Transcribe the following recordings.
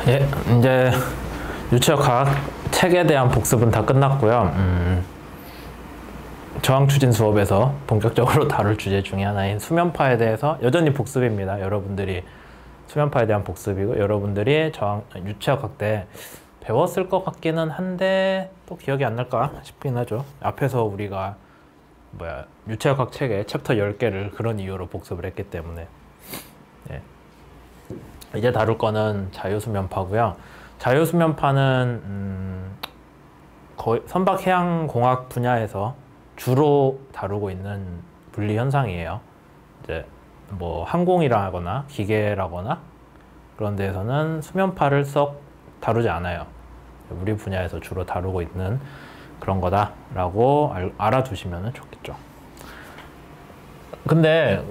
예, 이제 유체역학 책에 대한 복습은 다 끝났고요. 저항추진 수업에서 본격적으로 다룰 주제 중에 하나인 수면파에 대해서 여전히 복습입니다. 여러분들이 수면파에 대한 복습이고, 여러분들이 유체역학 때 배웠을 것 같기는 한데 또 기억이 안 날까 싶긴 하죠. 앞에서 우리가 유체역학 책에 챕터 10개를 그런 이유로 복습을 했기 때문에. 예. 이제 다룰 거는 자유수면파고요. 자유수면파는 거의 선박해양공학 분야에서 주로 다루고 있는 물리 현상이에요. 이제 뭐 항공이라거나 기계라거나 그런 데에서는 수면파를 썩 다루지 않아요. 우리 분야에서 주로 다루고 있는 그런 거다라고 알아두시면 좋겠죠. 근데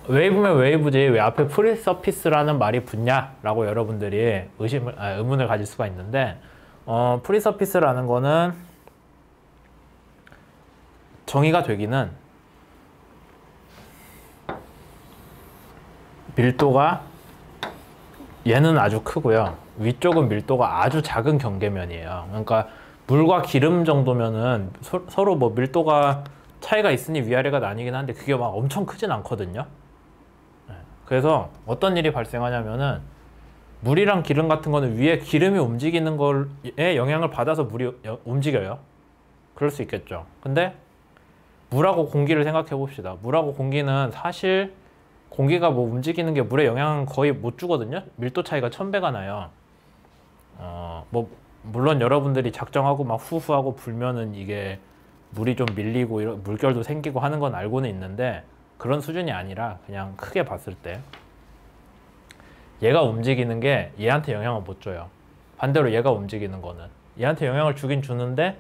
웨이브면 웨이브지 왜 앞에 프리서피스라는 말이 붙냐라고 여러분들이 의문을 가질 수가 있는데, 프리서피스라는 거는 정의가 되기는 밀도가 얘는 아주 크고요, 위쪽은 밀도가 아주 작은 경계면이에요. 그러니까 물과 기름 정도면은 서로 뭐 밀도가 차이가 있으니 위아래가 나뉘긴 한데 그게 막 엄청 크진 않거든요. 그래서 어떤 일이 발생하냐면은 물이랑 기름 같은 거는 위에 기름이 움직이는 거에 영향을 받아서 물이 움직여요. 그럴 수 있겠죠. 근데 물하고 공기를 생각해 봅시다. 물하고 공기는 사실 공기가 뭐 움직이는 게 물에 영향은 거의 못 주거든요. 밀도 차이가 1000배가 나요. 뭐 물론 여러분들이 작정하고 막 후후하고 불면은 이게 물이 좀 밀리고 물결도 생기고 하는 건 알고는 있는데, 그런 수준이 아니라 그냥 크게 봤을 때 얘가 움직이는 게 얘한테 영향을 못 줘요. 반대로 얘가 움직이는 거는 얘한테 영향을 주긴 주는데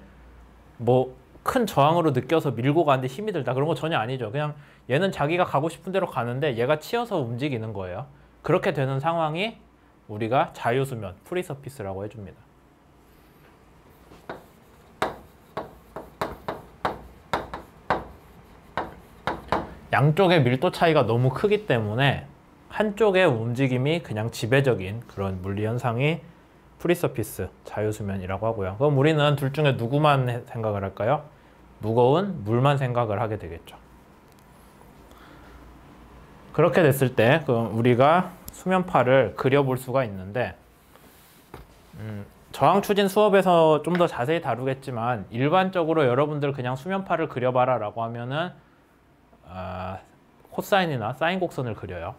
뭐 큰 저항으로 느껴서 밀고 가는데 힘이 들다 그런 거 전혀 아니죠. 그냥 얘는 자기가 가고 싶은 대로 가는데 얘가 치여서 움직이는 거예요. 그렇게 되는 상황이 우리가 자유수면, 프리서피스라고 해줍니다. 양쪽의 밀도 차이가 너무 크기 때문에 한쪽의 움직임이 그냥 지배적인 그런 물리 현상이 프리서피스, 자유수면이라고 하고요. 그럼 우리는 둘 중에 누구만 생각을 할까요? 무거운 물만 생각을 하게 되겠죠. 그렇게 됐을 때 그럼 우리가 수면파를 그려볼 수가 있는데, 저항추진 수업에서 좀 더 자세히 다루겠지만 일반적으로 여러분들 그냥 수면파를 그려봐라 라고 하면은 코사인이나 사인 곡선을 그려요.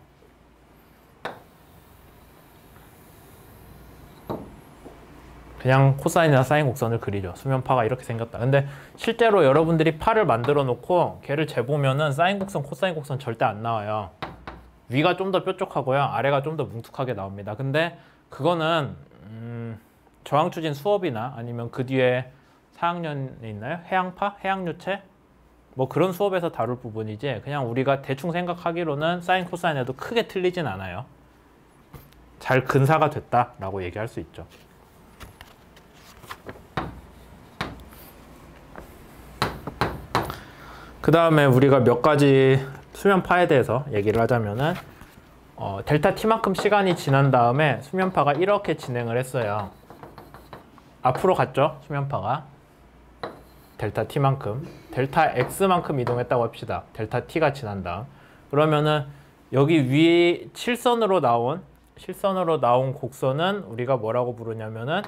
그냥 코사인이나 사인 곡선을 그리죠. 수면파가 이렇게 생겼다. 근데 실제로 여러분들이 파를 만들어 놓고 걔를 재보면은 사인 곡선, 코사인 곡선 절대 안 나와요. 위가 좀 더 뾰족하고요, 아래가 좀 더 뭉툭하게 나옵니다. 근데 그거는 저항추진 수업이나 아니면 그 뒤에 4학년에 있나요? 해양파? 해양유체? 뭐 그런 수업에서 다룰 부분이지, 그냥 우리가 대충 생각하기로는 사인 코사인에도 크게 틀리진 않아요. 잘 근사가 됐다라고 얘기할 수 있죠. 그 다음에 우리가 몇 가지 수면파에 대해서 얘기를 하자면은 델타 t만큼 시간이 지난 다음에 수면파가 이렇게 진행을 했어요. 앞으로 갔죠, 수면파가. 델타 t만큼, 델타 x만큼 이동했다고 합시다. 델타 t가 지난 다음. 그러면은 여기 위 실선으로 나온 곡선은 우리가 뭐라고 부르냐면은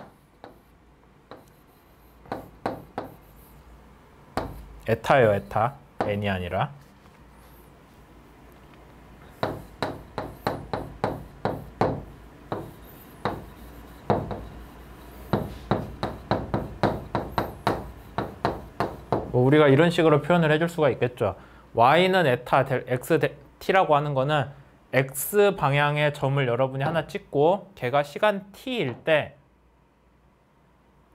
에타예요, 에타. n이 아니라. 뭐 우리가 이런 식으로 표현을 해줄 수가 있겠죠. y는 에타, x t라고 하는 거는 x 방향의 점을 여러분이 하나 찍고 걔가 시간 t일 때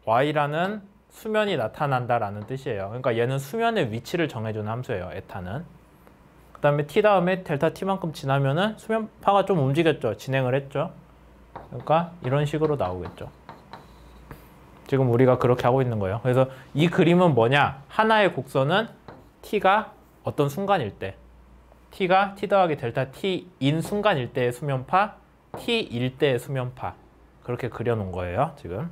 y라는 수면이 나타난다라는 뜻이에요. 그러니까 얘는 수면의 위치를 정해주는 함수예요, 에타는. 그 다음에 t 다음에 델타 t만큼 지나면은 수면파가 좀 움직였죠. 진행을 했죠. 그러니까 이런 식으로 나오겠죠. 지금 우리가 그렇게 하고 있는 거예요. 그래서 이 그림은 뭐냐? 하나의 곡선은 t가 어떤 순간일 때, t가 t 더하기 델타 t인 순간일 때의 수면파, t일 때의 수면파. 그렇게 그려놓은 거예요, 지금.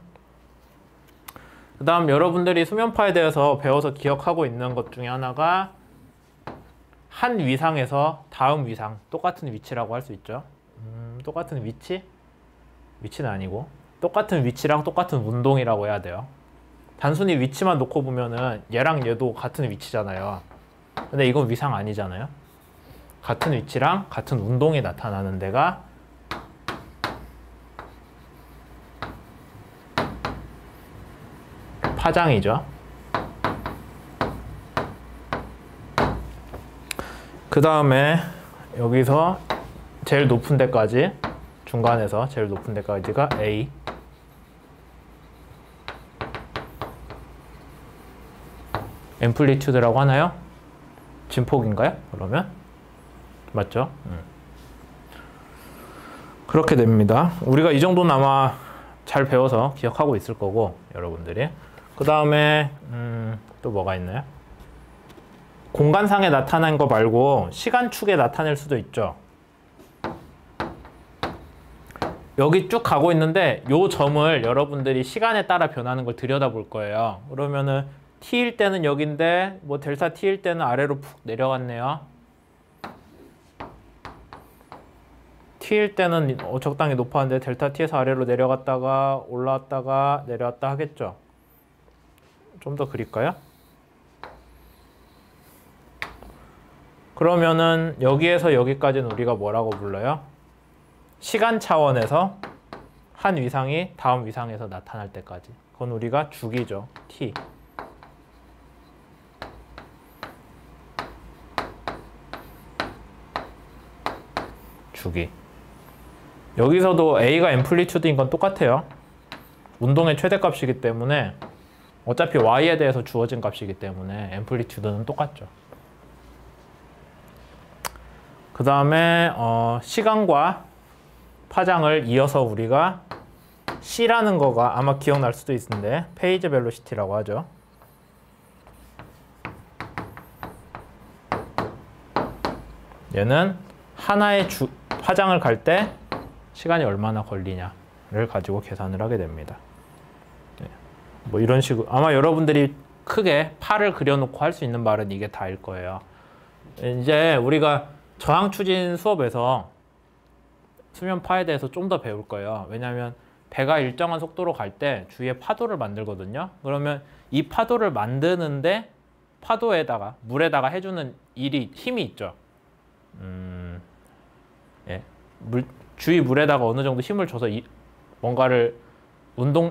그 다음 여러분들이 수면파에 대해서 배워서 기억하고 있는 것 중에 하나가 한 위상에서 다음 위상, 똑같은 위치라고 할 수 있죠. 똑같은 위치? 위치는 아니고 똑같은 위치랑 똑같은 운동이라고 해야 돼요. 단순히 위치만 놓고 보면은 얘랑 얘도 같은 위치잖아요. 근데 이건 위상 아니잖아요. 같은 위치랑 같은 운동이 나타나는 데가 파장이죠. 그 다음에 여기서 제일 높은 데까지, 중간에서 제일 높은 데까지가 A. 앰플리튜드라고 하나요? 진폭인가요? 그러면? 맞죠? 그렇게 됩니다. 우리가 이 정도는 아마 잘 배워서 기억하고 있을 거고, 여러분들이. 그 다음에 또 뭐가 있나요? 공간상에 나타난 거 말고 시간축에 나타낼 수도 있죠. 여기 쭉 가고 있는데 요 점을 여러분들이 시간에 따라 변하는 걸 들여다볼 거예요. 그러면은 t일 때는 여긴데 뭐 델타 t일 때는 아래로 푹 내려갔네요. t일 때는 적당히 높았는데 델타 t에서 아래로 내려갔다가 올라왔다가 내려왔다 하겠죠. 좀 더 그릴까요? 그러면은 여기에서 여기까지는 우리가 뭐라고 불러요? 시간 차원에서 한 위상이 다음 위상에서 나타날 때까지. 그건 우리가 주기죠. t. 주기. 여기서도 a가 앰플리튜드인 건 똑같아요. 운동의 최대값이기 때문에 어차피 y에 대해서 주어진 값이기 때문에 앰플리튜드는 똑같죠. 그 다음에 시간과 파장을 이어서 우리가 C라는 거가 아마 기억날 수도 있는데 페이지 벨로시티라고 하죠. 얘는 하나의 파장을 갈 때 시간이 얼마나 걸리냐를 가지고 계산을 하게 됩니다. 뭐 이런 식으로 아마 여러분들이 크게 팔을 그려놓고 할 수 있는 말은 이게 다일 거예요. 이제 우리가 저항추진 수업에서 수면파에 대해서 좀 더 배울 거예요. 왜냐하면 배가 일정한 속도로 갈 때 주위에 파도를 만들거든요. 그러면 이 파도를 만드는데 파도에다가 물에다가 해주는 힘이 있죠. 예. 주위 물에다가 어느 정도 힘을 줘서 뭔가를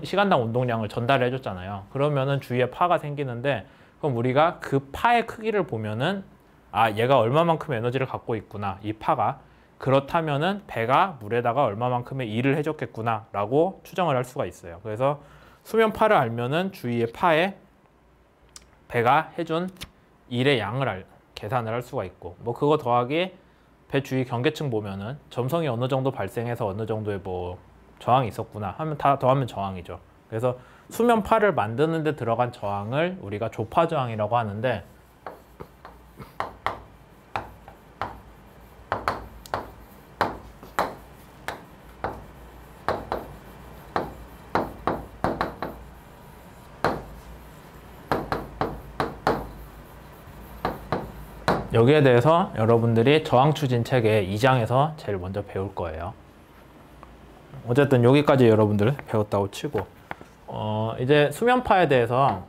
시간당 운동량을 전달해 줬잖아요. 그러면은 주위에 파가 생기는데 그럼 우리가 그 파의 크기를 보면은 아, 얘가 얼마만큼 에너지를 갖고 있구나. 이 파가. 그렇다면은 배가 물에다가 얼마만큼의 일을 해줬겠구나 라고 추정을 할 수가 있어요. 그래서 수면파를 알면은 주위의 파에 배가 해준 일의 양을 계산을 할 수가 있고 뭐 그거 더하기 배 주위 경계층 보면은 점성이 어느 정도 발생해서 어느 정도의 뭐 저항이 있었구나 하면 다 더하면 저항이죠. 그래서 수면파를 만드는 데 들어간 저항을 우리가 조파 저항이라고 하는데 여기에 대해서 여러분들이 저항추진 책의 2장에서 제일 먼저 배울 거예요. 어쨌든 여기까지 여러분들 배웠다고 치고 이제 수면파에 대해서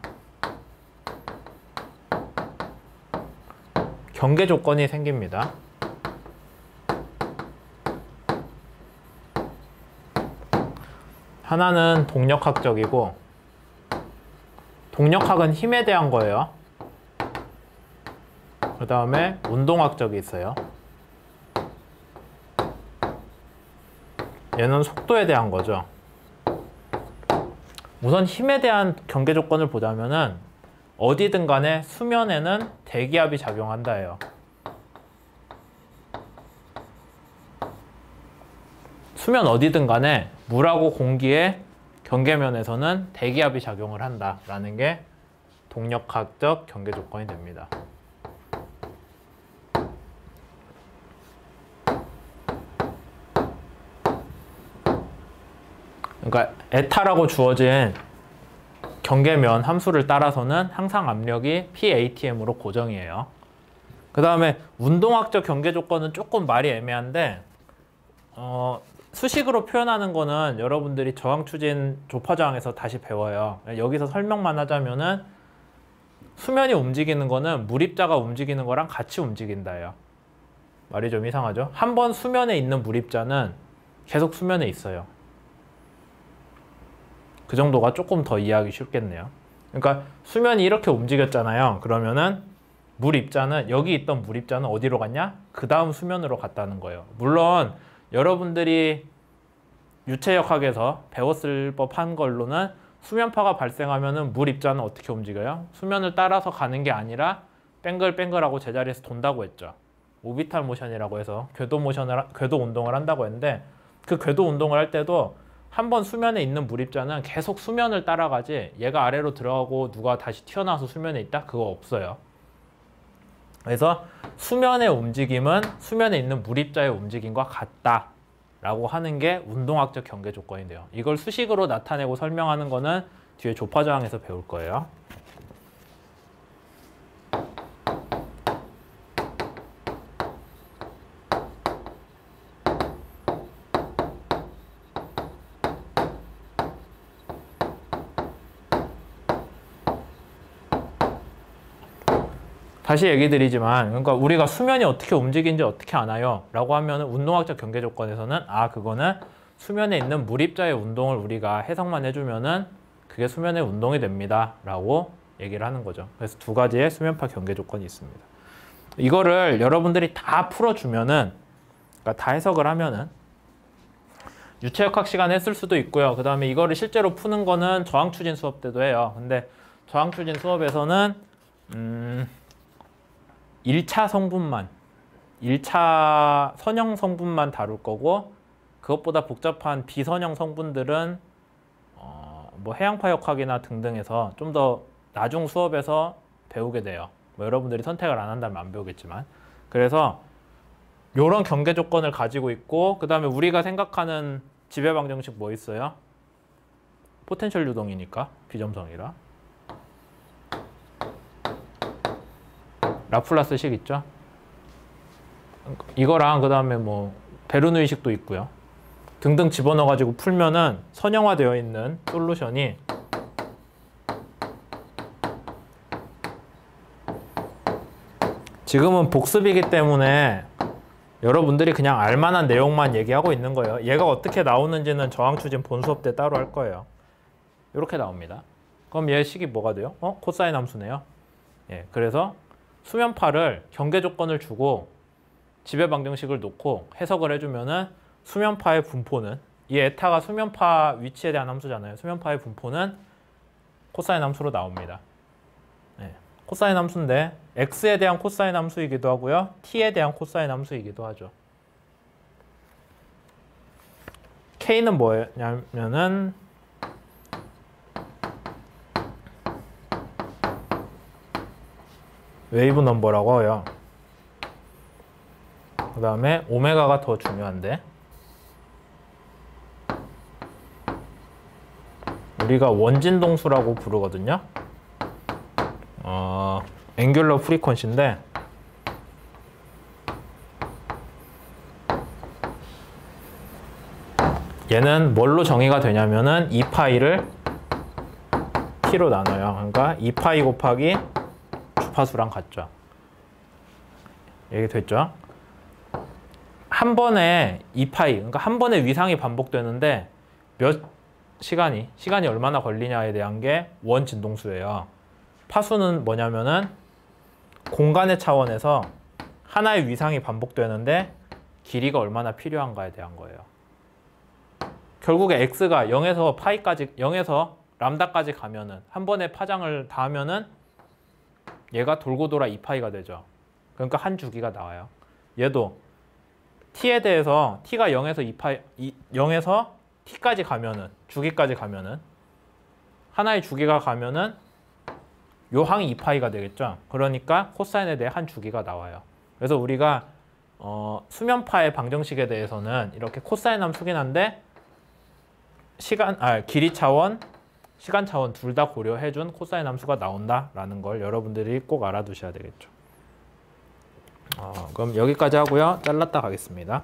경계 조건이 생깁니다. 하나는 동력학적이고 동력학은 힘에 대한 거예요. 그 다음에 운동학적이 있어요. 얘는 속도에 대한 거죠. 우선 힘에 대한 경계 조건을 보자면은 어디든 간에 수면에는 대기압이 작용한다예요. 수면 어디든 간에 물하고 공기의 경계면에서는 대기압이 작용을 한다라는 게 동력학적 경계 조건이 됩니다. 그러니까 에타라고 주어진 경계면 함수를 따라서는 항상 압력이 PATM으로 고정이에요. 그 다음에 운동학적 경계 조건은 조금 말이 애매한데 수식으로 표현하는 거는 여러분들이 저항추진 조파저항에서 다시 배워요. 여기서 설명만 하자면은 수면이 움직이는 거는 물입자가 움직이는 거랑 같이 움직인다예요. 말이 좀 이상하죠? 한 번 수면에 있는 물입자는 계속 수면에 있어요. 그 정도가 조금 더 이해하기 쉽겠네요. 그러니까 수면이 이렇게 움직였잖아요. 그러면은 물입자는 여기 있던 물입자는 어디로 갔냐? 그 다음 수면으로 갔다는 거예요. 물론 여러분들이 유체역학에서 배웠을 법한 걸로는 수면파가 발생하면은 물입자는 어떻게 움직여요? 수면을 따라서 가는 게 아니라 뱅글뱅글하고 제자리에서 돈다고 했죠. 오비탈 모션이라고 해서 궤도 운동을 한다고 했는데 그 궤도 운동을 할 때도 한 번 수면에 있는 물입자는 계속 수면을 따라가지 얘가 아래로 들어가고 누가 다시 튀어나와서 수면에 있다? 그거 없어요. 그래서 수면의 움직임은 수면에 있는 물입자의 움직임과 같다 라고 하는 게 운동학적 경계 조건인데요. 이걸 수식으로 나타내고 설명하는 거는 뒤에 조파저항에서 배울 거예요. 다시 얘기 드리지만 그러니까 우리가 수면이 어떻게 움직이는지 어떻게 아나요? 라고 하면 운동학적 경계 조건에서는 그거는 수면에 있는 물입자의 운동을 우리가 해석만 해주면은 그게 수면의 운동이 됩니다 라고 얘기를 하는 거죠. 그래서 두 가지의 수면파 경계 조건이 있습니다. 이거를 여러분들이 다 풀어주면은 그러니까 다 해석을 하면은 유체역학 시간에 했을 수도 있고요. 그 다음에 이거를 실제로 푸는 거는 저항추진 수업 때도 해요. 근데 저항추진 수업에서는 1차 성분만 1차 선형 성분만 다룰 거고 그것보다 복잡한 비선형 성분들은 뭐 해양파역학이나 등등에서 좀 더 나중 수업에서 배우게 돼요. 뭐 여러분들이 선택을 안 한다면 안 배우겠지만 그래서 이런 경계 조건을 가지고 있고 그 다음에 우리가 생각하는 지배방정식 뭐 있어요? 포텐셜 유동이니까 비점성이라 라플라스식 있죠? 이거랑 그 다음에 뭐 베르누이식도 있고요. 등등 집어넣어 가지고 풀면은 선형화되어 있는 솔루션이 지금은 복습이기 때문에 여러분들이 그냥 알만한 내용만 얘기하고 있는 거예요. 얘가 어떻게 나오는지는 저항추진 본 수업 때 따로 할 거예요. 이렇게 나옵니다. 그럼 얘 식이 뭐가 돼요? 코사인 함수네요. 예, 그래서 수면파를 경계 조건을 주고 지배방정식을 놓고 해석을 해주면은 수면파의 분포는 이 에타가 수면파 위치에 대한 함수잖아요. 수면파의 분포는 코사인 함수로 나옵니다. 네. 코사인 함수인데 x에 대한 코사인 함수이기도 하고요. t에 대한 코사인 함수이기도 하죠. k는 뭐냐면은 웨이브 넘버라고 해요. 그 다음에 오메가가 더 중요한데 우리가 원진동수라고 부르거든요. 앵귤러 프리퀀시인데 얘는 뭘로 정의가 되냐면은 2파이를 t로 나눠요. 그러니까 2파이 곱하기 주파수랑 같죠. 얘기 됐죠? 한 번에 2파이, 그러니까 한 번에 위상이 반복되는데 몇 시간이 얼마나 걸리냐에 대한 게 원진동수예요. 파수는 뭐냐면은 공간의 차원에서 하나의 위상이 반복되는데 길이가 얼마나 필요한가에 대한 거예요. 결국에 x가 0에서 파이까지, 0에서 람다까지 가면은 한 번에 파장을 다 하면은 얘가 돌고 돌아 2파이가 되죠. 그러니까 한 주기가 나와요. 얘도 t에 대해서 t가 0에서 t까지 가면은 주기까지 가면은 하나의 주기가 가면은 요 항이 2파이가 되겠죠. 그러니까 코사인에 대해 한 주기가 나와요. 그래서 우리가 수면파의 방정식에 대해서는 이렇게 코사인 함수긴 한데 길이 차원, 시간 차원 둘 다 고려해준 코사인 함수가 나온다라는 걸 여러분들이 꼭 알아두셔야 되겠죠. 그럼 여기까지 하고요. 잘랐다 가겠습니다.